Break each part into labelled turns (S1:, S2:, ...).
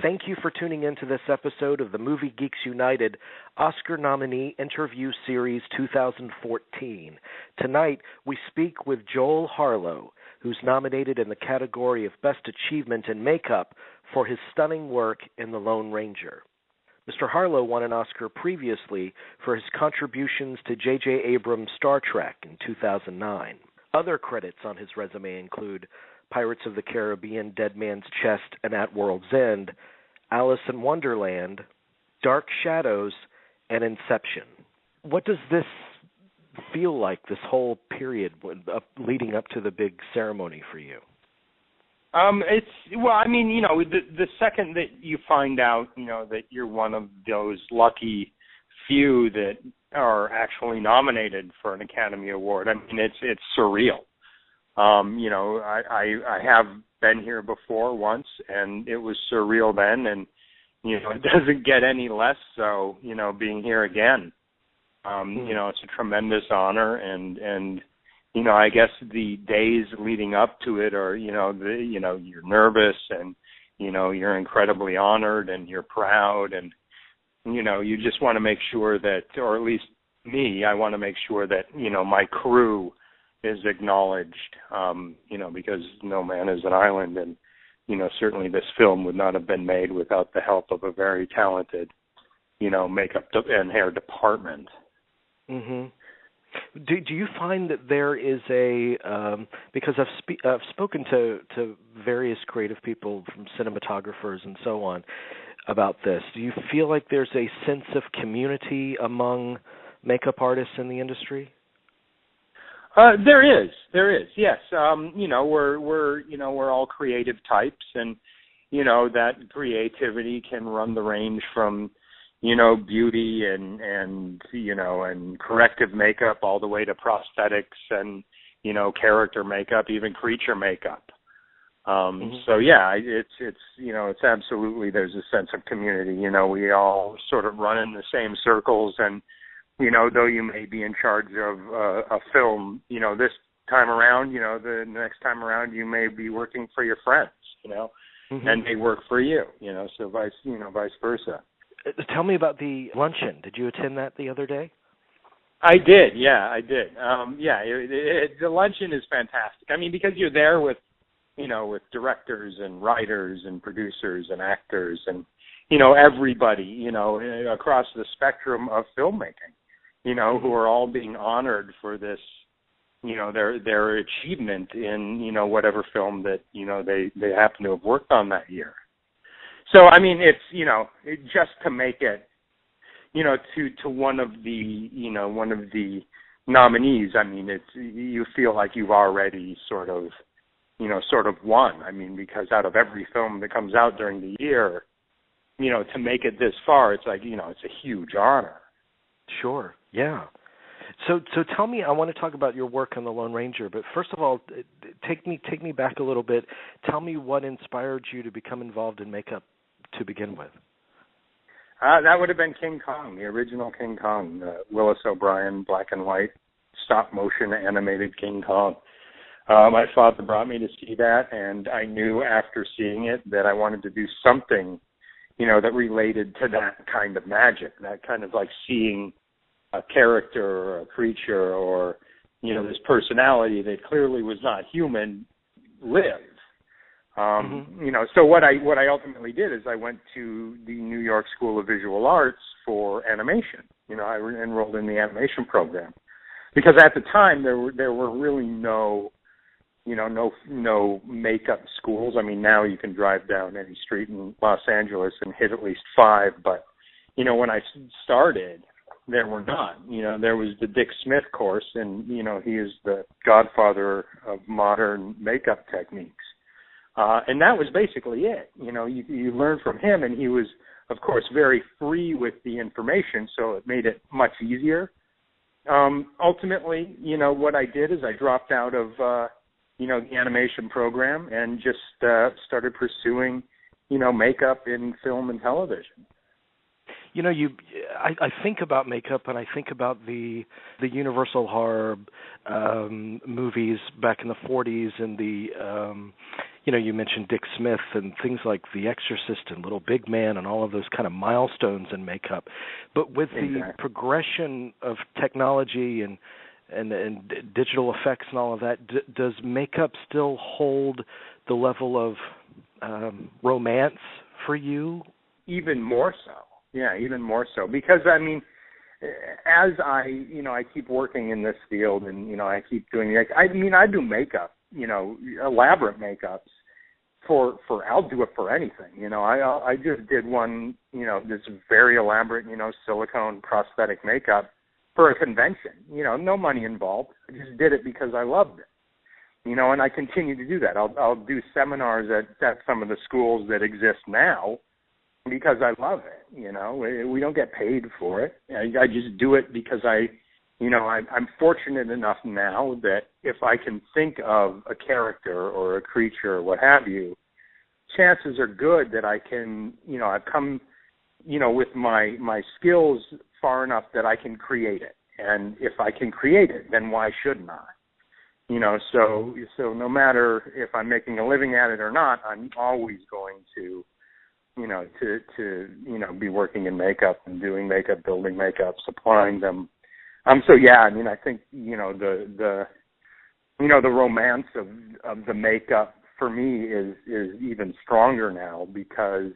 S1: Thank you for tuning in to this episode of the Movie Geeks United Oscar Nominee Interview Series 2014. Tonight, we speak with Joel Harlow, who's nominated in the category of Best Achievement in Makeup for his stunning work in The Lone Ranger. Mr. Harlow won an Oscar previously for his contributions to J.J. Abrams' Star Trek in 2009. Other credits on his resume include Pirates of the Caribbean, Dead Man's Chest, and At World's End, Alice in Wonderland, Dark Shadows, and Inception. What does this feel like, this whole period leading up to the big ceremony for you?
S2: The second that you find out, that you're one of those lucky few that are actually nominated for an Academy Award, it's surreal. I have been here before once, and it was surreal then, and, it doesn't get any less so, being here again. It's a tremendous honor, and I guess the days leading up to it are, you're nervous, and, you're incredibly honored, and you're proud, and, you just want to make sure that, or at least me, I want to make sure that, my crew is acknowledged, because no man is an island, and, certainly this film would not have been made without the help of a very talented, makeup and hair department.
S1: Mm-hmm. Do you find that there is because I've spoken to various creative people, from cinematographers and so on, about this, do you feel like there's a sense of community among makeup artists in the industry?
S2: There is, yes. We're all creative types, and that creativity can run the range from beauty and corrective makeup all the way to prosthetics and character makeup, even creature makeup. So yeah, it's absolutely, there's a sense of community. We all sort of run in the same circles, and though you may be in charge of a film, this time around, the next time around you may be working for your friends, and they work for you, so vice versa.
S1: Tell me about the luncheon. Did you attend that the other day?
S2: I did. The luncheon is fantastic. Because you're there with, with directors and writers and producers and actors and, everybody, across the spectrum of filmmaking, who are all being honored for this, their achievement in, whatever film that, they happen to have worked on that year. So, it's just to make it, to one of the nominees, you feel like you've already sort of won. Because out of every film that comes out during the year, to make it this far, it's like, it's a huge honor.
S1: Sure, yeah. So tell me, I want to talk about your work on The Lone Ranger, but first of all, take me back a little bit. Tell me what inspired you to become involved in makeup to begin with.
S2: That would have been King Kong, the original King Kong, Willis O'Brien, black and white, stop-motion animated King Kong. My father brought me to see that, and I knew after seeing it that I wanted to do something, that related to that kind of magic, that kind of like seeing a character or a creature or, this personality that clearly was not human live. So what I ultimately did is I went to the New York School of Visual Arts for animation. I enrolled in the animation program because at the time there were really no makeup schools. Now you can drive down any street in Los Angeles and hit at least 5, but when I started, there were none. There was the Dick Smith course, and he is the godfather of modern makeup techniques. And that was basically it. You learn from him, and he was, of course, very free with the information, so it made it much easier. Ultimately, what I did is I dropped out of, the animation program and just started pursuing, makeup in film and television.
S1: I think about makeup, and I think about the Universal horror movies back in the 40s and the you mentioned Dick Smith and things like The Exorcist and Little Big Man and all of those kind of milestones in makeup. But with the progression of technology and digital effects and all of that, does makeup still hold the level of romance for you?
S2: Even more so. Yeah, even more so. Because, I mean, as I keep working in this field and, I keep doing, I do makeup, elaborate makeups I'll do it for anything. I just did one, this very elaborate, silicone prosthetic makeup for a convention. No money involved. I just did it because I loved it. And I continue to do that. I'll do seminars at some of the schools that exist now because I love it. We don't get paid for it. I just do it because I'm fortunate enough now that if I can think of a character or a creature or what have you, chances are good that I can, I've come, with my skills far enough that I can create it. And if I can create it, then why shouldn't I? So no matter if I'm making a living at it or not, I'm always going to, be working in makeup and doing makeup, building makeup, supplying them. So yeah, I mean, I think, the romance of the makeup for me is even stronger now because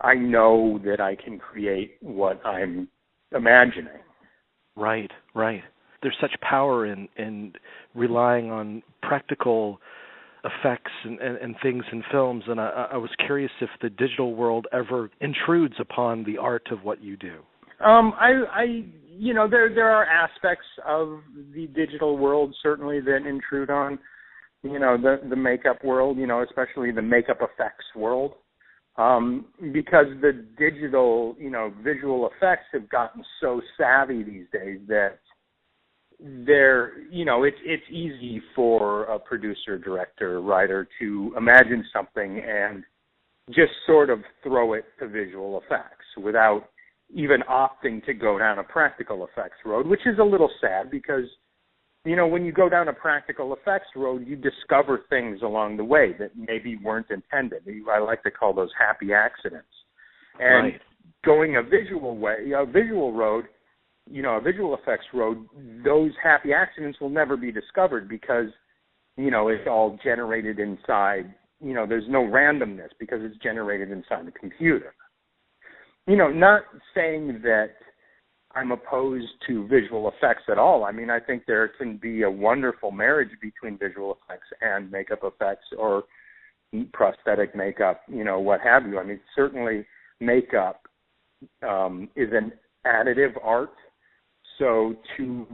S2: I know that I can create what I'm imagining.
S1: Right. There's such power in relying on practical effects and things in films, and I was curious if the digital world ever intrudes upon the art of what you do. There are aspects of the digital world certainly that intrude on, the makeup world, especially the makeup effects world, because the digital, visual effects have gotten so savvy these days that it's easy for a producer, director, writer to imagine something and just sort of throw it to visual effects without even opting to go down a practical effects road, which is a little sad because, when you go down a practical effects road, you discover things along the way that maybe weren't intended. I like to call those happy accidents. And going a visual road, a visual effects road, those happy accidents will never be discovered because, it's all generated inside, there's no randomness because it's generated inside the computer. Not saying that I'm opposed to visual effects at all. I mean, I think there can be a wonderful marriage between visual effects and makeup effects or prosthetic makeup, what have you. I mean, certainly makeup is an additive art. So to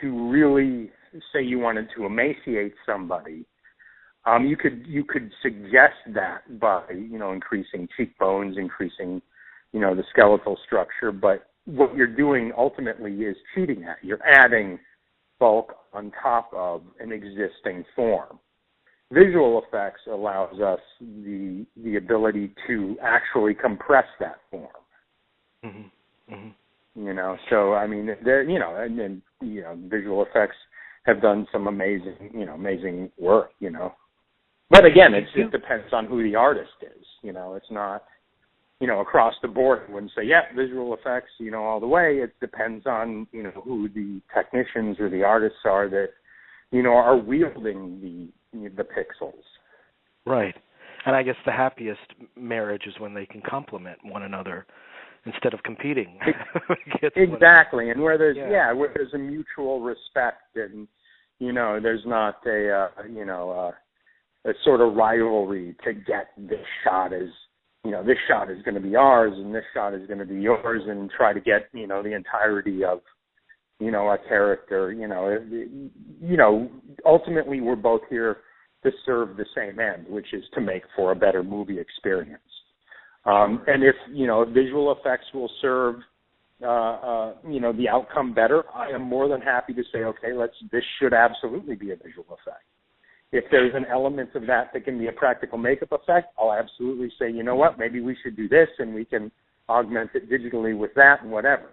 S1: really say you wanted to emaciate somebody, you could suggest that by, increasing cheekbones, increasing the skeletal structure, but what you're doing ultimately is cheating at. You're adding bulk on top of an existing form. Visual effects allows us the ability to actually compress that form. Mm-hmm. Mm-hmm. So I mean, and visual effects have done some amazing work. But again, it depends on who the artist is. It's not. Across the board, I wouldn't say, visual effects, all the way. It depends on, who the technicians or the artists are that, are wielding the pixels. Right. And I guess the happiest marriage is when they can complement one another instead of competing. Exactly. And where there's a mutual respect and, there's not a sort of rivalry to get this shot as, this shot is going to be ours and this shot is going to be yours and try to get, the entirety of, a character, ultimately we're both here to serve the same end, which is to make for a better movie experience. And if, visual effects will serve, the outcome better, I am more than happy to say, okay, this should absolutely be a visual effect. If there's an element of that can be a practical makeup effect, I'll absolutely say, maybe we should do this and we can augment it digitally with that and whatever.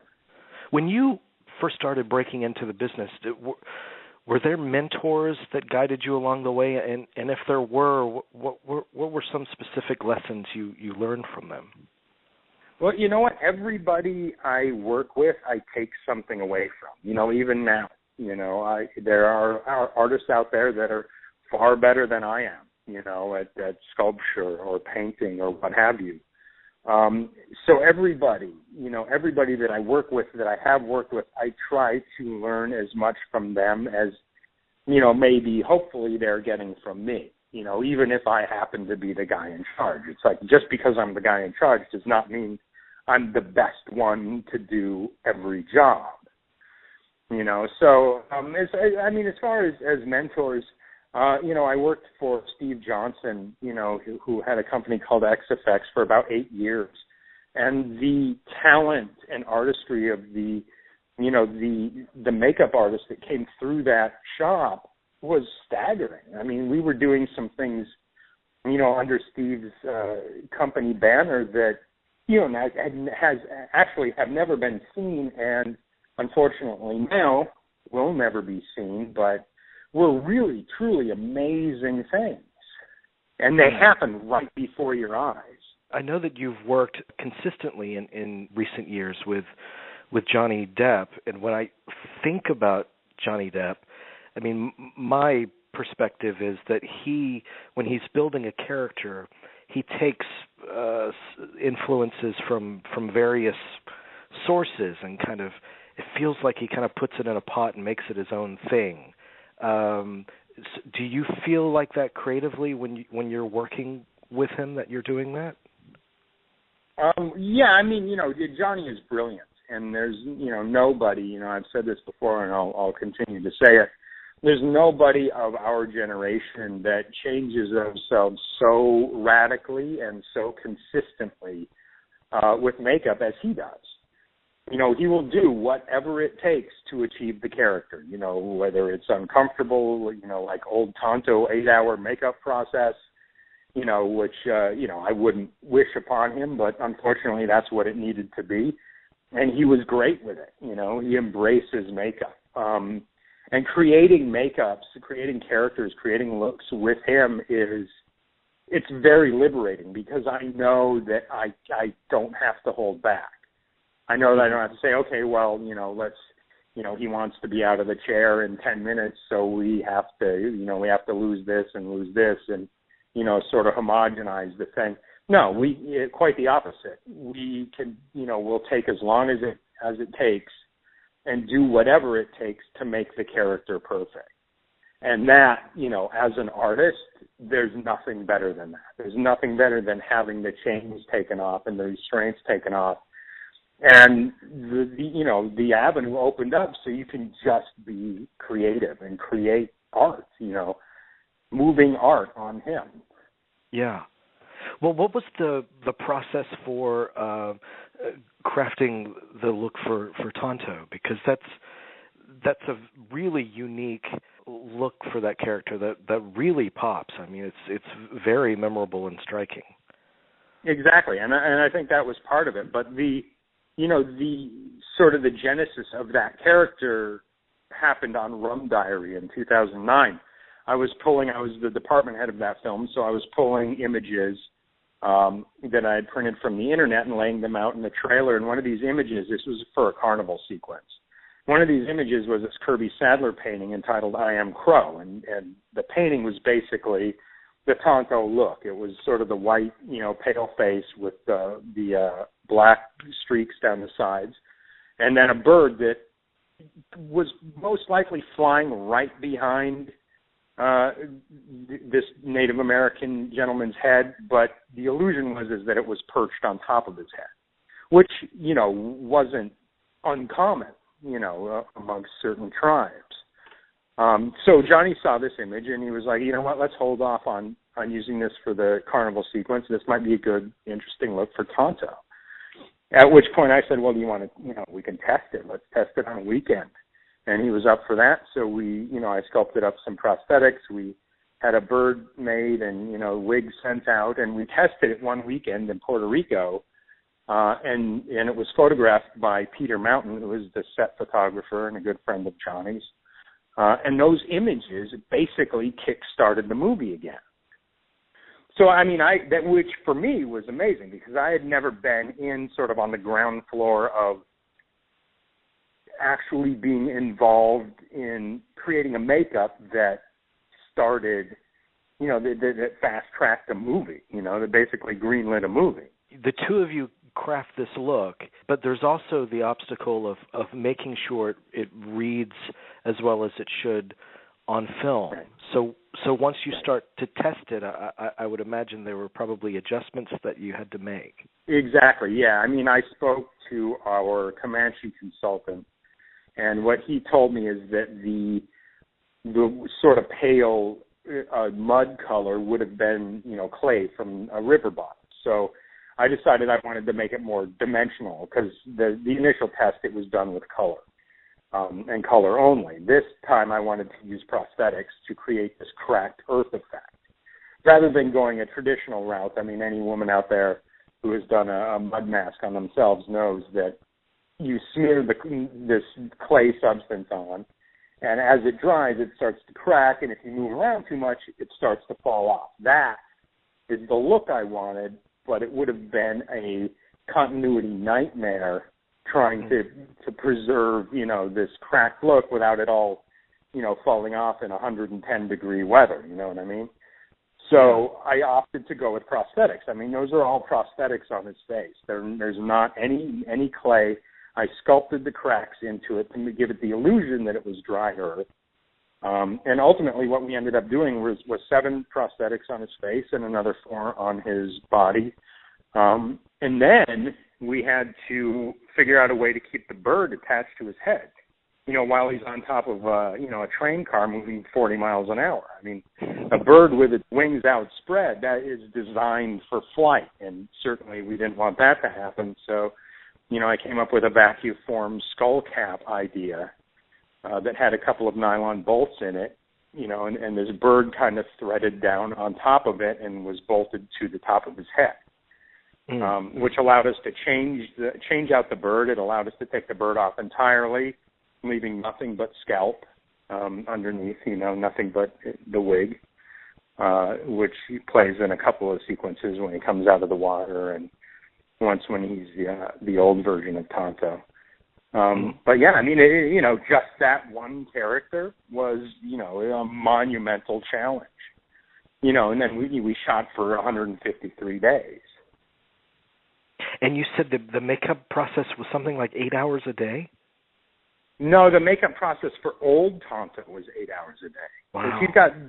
S1: When you first started breaking into the business, Were there mentors that guided you along the way? And if there were, what were some specific lessons you learned from them?
S2: Well, you know what? Everybody I work with, I take something away from. Even now, there are artists out there that are far better than I am, at sculpture or painting or what have you. So everybody that I work with, that I have worked with, I try to learn as much from them as, maybe hopefully they're getting from me. Even if I happen to be the guy in charge. It's like, just because I'm the guy in charge does not mean I'm the best one to do every job. So, as far as mentors, I worked for Steve Johnson, who had a company called XFX for about 8 years. And the talent and artistry of the makeup artists that came through that shop was staggering. I mean, we were doing some things, under Steve's company banner that, have never been seen, and unfortunately now will never be seen, but were really, truly amazing things. And they happen right before your eyes.
S1: I know that you've worked consistently in recent years with Johnny Depp, and when I think about Johnny Depp, I mean, my perspective is that when he's building a character, he takes influences from various sources and it feels like he kind of puts it in a pot and makes it his own thing. Do you feel like that creatively when you're working with him, that you're doing that?
S2: Yeah, Johnny is brilliant, and there's, nobody, I've said this before and I'll continue to say it, there's nobody of our generation that changes themselves so radically and so consistently with makeup as he does. He will do whatever it takes to achieve the character, whether it's uncomfortable, like old Tonto 8-hour makeup process, which, I wouldn't wish upon him, but unfortunately that's what it needed to be. And he was great with it, he embraces makeup. And creating makeups, creating characters, creating looks with him it's very liberating, because I know that I don't have to hold back. I know that I don't have to say, okay, well, let's, he wants to be out of the chair in 10 minutes, so we have to lose this and, sort of homogenize the thing. No, quite the opposite. We can, we'll take as long as it takes and do whatever it takes to make the character perfect. And that, as an artist, there's nothing better than that. There's nothing better than having the chains taken off and the restraints taken off. And the avenue opened up so you can just be creative and create art, moving art on him.
S1: Yeah. Well, what was the process for crafting the look for Tonto? Because that's a really unique look for that character that really pops. I mean, it's very memorable and striking.
S2: Exactly, and I think that was part of it. But the sort of the genesis of that character happened on Rum Diary in 2009. I was the department head of that film, so I was pulling images that I had printed from the internet and laying them out in the trailer. And one of these images, this was for a carnival sequence. One of these images was this Kirby Sadler painting entitled I Am Crow, and the painting was basically the Tonto look. It was sort of the white, pale face with the black streaks down the sides, and then a bird that was most likely flying right behind this Native American gentleman's head, but the illusion was that it was perched on top of his head, which, wasn't uncommon, amongst certain tribes. So Johnny saw this image and he was like, you know what, let's hold off on using this for the carnival sequence. This might be a good, interesting look for Tonto. At which point I said, well, do you want to, we can test it. Let's test it on a weekend. And he was up for that. So I sculpted up some prosthetics. We had a bird made and, wigs sent out. And we tested it one weekend in Puerto Rico. And it was photographed by Peter Mountain, who is the set photographer and a good friend of Johnny's. And those images basically kick-started the movie again. So, I mean, which for me was amazing because I had never been in sort of on the ground floor of actually being involved in creating a makeup that started, that fast-tracked a movie, that basically greenlit a movie.
S1: The two of you craft this look, but there's also the obstacle of making sure it reads as well as it should on film.
S2: Right.
S1: So once you start to test it, I would imagine there were probably adjustments that you had to make.
S2: Exactly, yeah. I mean, I spoke to our Comanche consultant, and what he told me is that the sort of pale mud color would have been, clay from a river bottom. So I decided I wanted to make it more dimensional because the initial test, it was done with color. And color only. This time I wanted to use prosthetics to create this cracked earth effect. Rather than going a traditional route, I mean, any woman out there who has done a mud mask on themselves knows that you smear this clay substance on, and as it dries, it starts to crack, and if you move around too much, it starts to fall off. That is the look I wanted, but it would have been a continuity nightmare trying to preserve, this cracked look without it all, falling off in 110-degree weather, you know what I mean? So I opted to go with prosthetics. I mean, those are all prosthetics on his face. There's not any clay. I sculpted the cracks into it to give it the illusion that it was dry earth. And ultimately what we ended up doing was 7 prosthetics on his face and another 4 on his body. And then we had to figure out a way to keep the bird attached to his head, while he's on top of, a train car moving 40 miles an hour. I mean, a bird with its wings outspread, that is designed for flight, and certainly we didn't want that to happen. So, I came up with a vacuum skull cap idea that had a couple of nylon bolts in it, and this bird kind of threaded down on top of it and was bolted to the top of his head. Which allowed us to change out the bird. It allowed us to take the bird off entirely, leaving nothing but scalp underneath, nothing but the wig, which he plays in a couple of sequences when he comes out of the water and once when he's the old version of Tonto. But yeah, I mean, just that one character was, a monumental challenge, and then we shot for 153 days.
S1: And you said the makeup process was something like 8 hours a day?
S2: No, the makeup process for old Tonto was 8 hours a day.
S1: Wow.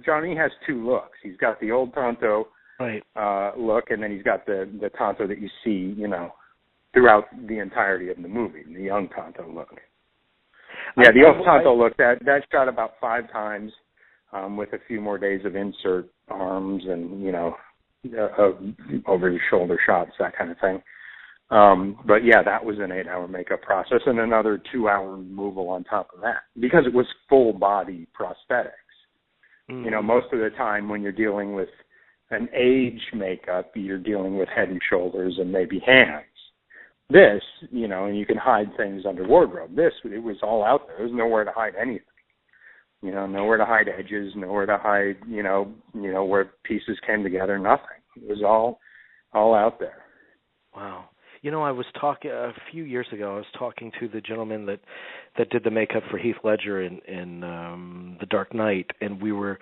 S2: Johnny has 2 looks. He's got the old Tonto look, and then he's got the Tonto that you see, throughout the entirety of the movie, the young Tonto look. Yeah, the old Tonto look, that shot about 5 times with a few more days of insert arms and, over the shoulder shots, that kind of thing. But yeah, that was an 8-hour makeup process and another 2-hour removal on top of that because it was full body prosthetics. Most of the time when you're dealing with an age makeup, you're dealing with head and shoulders and maybe hands. This, and you can hide things under wardrobe. This, it was all out there. There was nowhere to hide anything. Nowhere to hide edges, nowhere to hide, where pieces came together, nothing. It was all out there.
S1: Wow. I was talking a few years ago. I was talking to the gentleman that did the makeup for Heath Ledger in The Dark Knight, and we were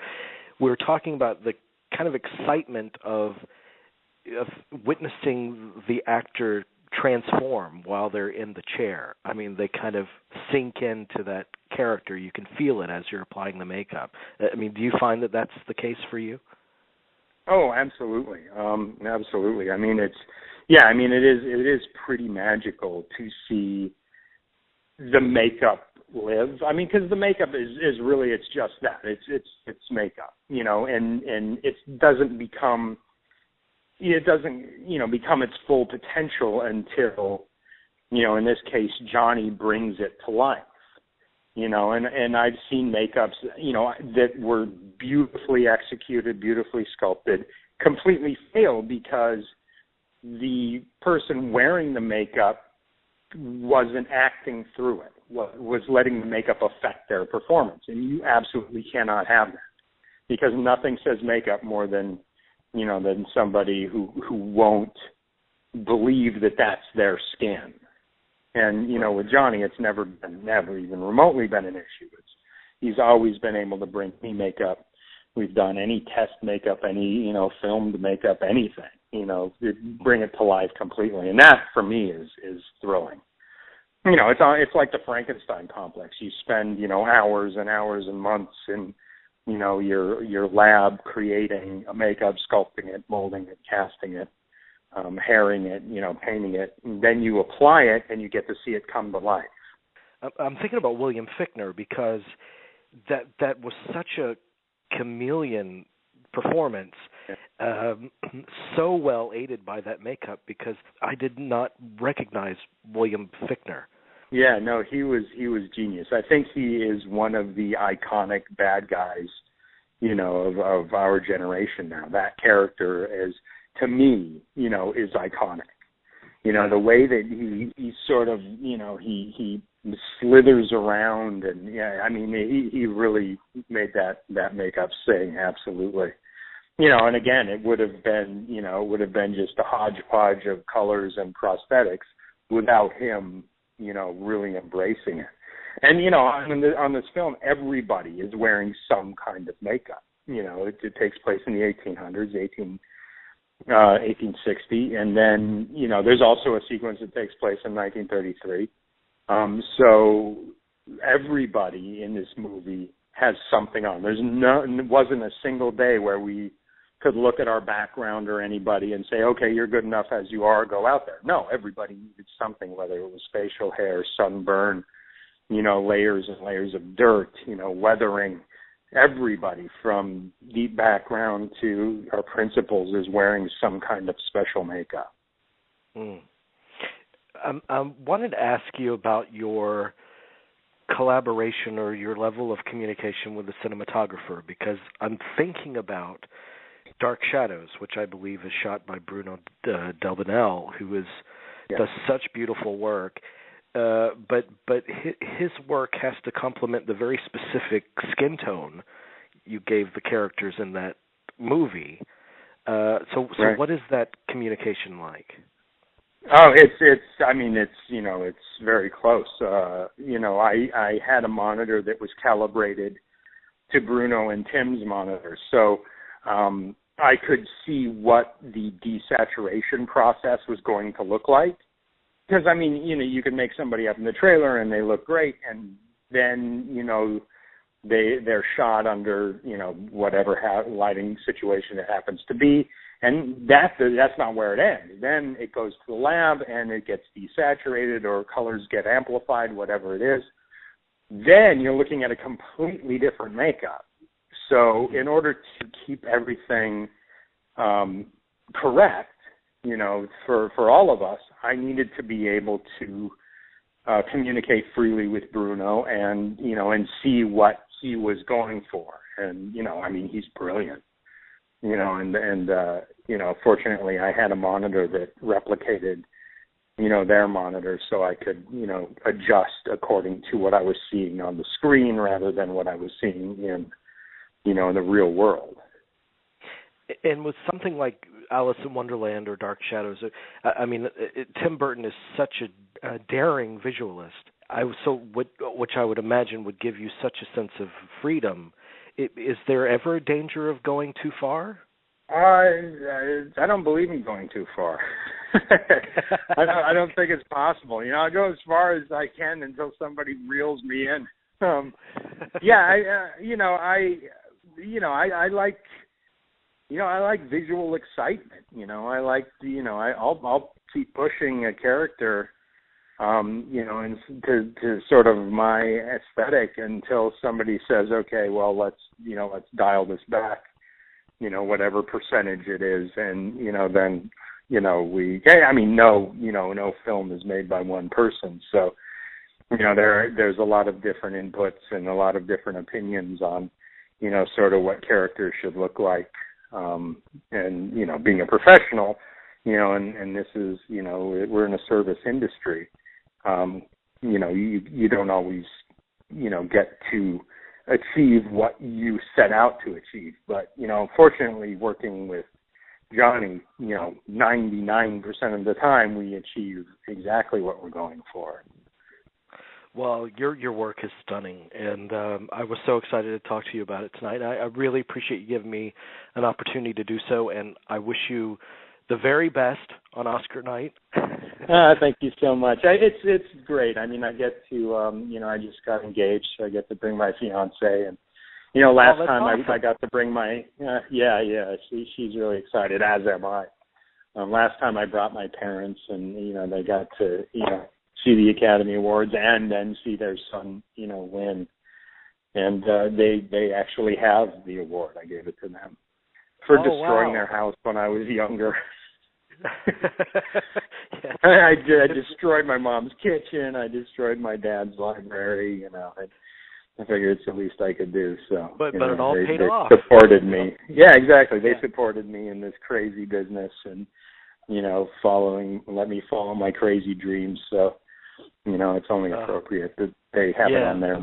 S1: talking about the kind of excitement of witnessing the actor transform while they're in the chair. I mean, they kind of sink into that character. You can feel it as you're applying the makeup. I mean, do you find that that's the case for you?
S2: Oh, absolutely. Absolutely. I mean, it is pretty magical to see the makeup live. I mean, because the makeup is really, it's just that. It's makeup, and it doesn't become its full potential until, in this case, Johnny brings it to life. And I've seen makeups, that were beautifully executed, beautifully sculpted, completely fail because the person wearing the makeup wasn't acting through it, was letting the makeup affect their performance. And you absolutely cannot have that, because nothing says makeup more than, than somebody who won't believe that that's their skin. And, with Johnny, it's never even remotely been an issue. He's always been able to bring me makeup. We've done any test makeup, any, filmed makeup, anything, bring it to life completely. And that, for me, is thrilling. It's like the Frankenstein complex. You spend, hours and hours and months in, your lab creating a makeup, sculpting it, molding it, casting it, hairing it, painting it. And then you apply it and you get to see it come to life.
S1: I'm thinking about William Fichtner, because that was such a chameleon performance, so well aided by that makeup, because I did not recognize William Fichtner.
S2: Yeah, no, he was genius. I think he is one of the iconic bad guys, of our generation now. That character is, to me, is iconic. The way that he sort of, he slithers around, and he really made that makeup sing, absolutely. And again, it would have been just a hodgepodge of colors and prosthetics without him, really embracing it. And, on this film, everybody is wearing some kind of makeup. It takes place in the 1800s, 1860, and then, there's also a sequence that takes place in 1933. So everybody in this movie has something on. It wasn't a single day where we could look at our background or anybody and say, okay, you're good enough as you are, go out there. No, everybody needed something, whether it was facial hair, sunburn, layers and layers of dirt, weathering. Everybody from deep background to our principals is wearing some kind of special makeup.
S1: I wanted to ask you about your collaboration or your level of communication with the cinematographer, because I'm thinking about Dark Shadows, which I believe is shot by Bruno Delbonnel, who does such beautiful work. But his work has to complement the very specific skin tone you gave the characters in that movie. So what is that communication like?
S2: Oh, it's very close. I had a monitor that was calibrated to Bruno and Tim's monitor, so I could see what the desaturation process was going to look like. Because, you can make somebody up in the trailer and they look great, and then, they're shot under, whatever lighting situation it happens to be, and that's not where it ends. Then it goes to the lab and it gets desaturated or colors get amplified, whatever it is. Then you're looking at a completely different makeup. So in order to keep everything correct, for all of us, I needed to be able to communicate freely with Bruno and see what he was going for. And, he's brilliant, fortunately I had a monitor that replicated, their monitor, so I could, adjust according to what I was seeing on the screen rather than what I was seeing in the real world.
S1: And with something like Alice in Wonderland or Dark Shadows, Tim Burton is such a daring visualist. Which I would imagine would give you such a sense of freedom. Is there ever a danger of going too far?
S2: I don't believe in going too far. I don't think it's possible. I go as far as I can until somebody reels me in. I like visual excitement. I like I'll keep pushing a character, and to sort of my aesthetic until somebody says, okay, well, let's dial this back, whatever percentage it is, and then no film is made by one person, so there's a lot of different inputs and a lot of different opinions on sort of what characters should look like. And being a professional, and this is, we're in a service industry. you don't always, get to achieve what you set out to achieve. But, fortunately, working with Johnny, 99% of the time we achieve exactly what we're going for.
S1: Well, your work is stunning, and I was so excited to talk to you about it tonight. I really appreciate you giving me an opportunity to do so, and I wish you the very best on Oscar night.
S2: Thank you so much. It's great. I mean, I get to, I just got engaged, so I get to bring my fiance, and last time
S1: awesome.
S2: I got to bring my, she's really excited, as am I. Last time I brought my parents, and they got to, see the Academy Awards and then see their son, win. And they actually have the award. I gave it to them for destroying their house when I was younger.
S1: Yes.
S2: I destroyed my mom's kitchen. I destroyed my dad's library. I figured it's the least I could do. So,
S1: but it all paid off.
S2: They supported me. Yeah, exactly. They supported me in this crazy business, and let me follow my crazy dreams. So, it's only appropriate that they have it on their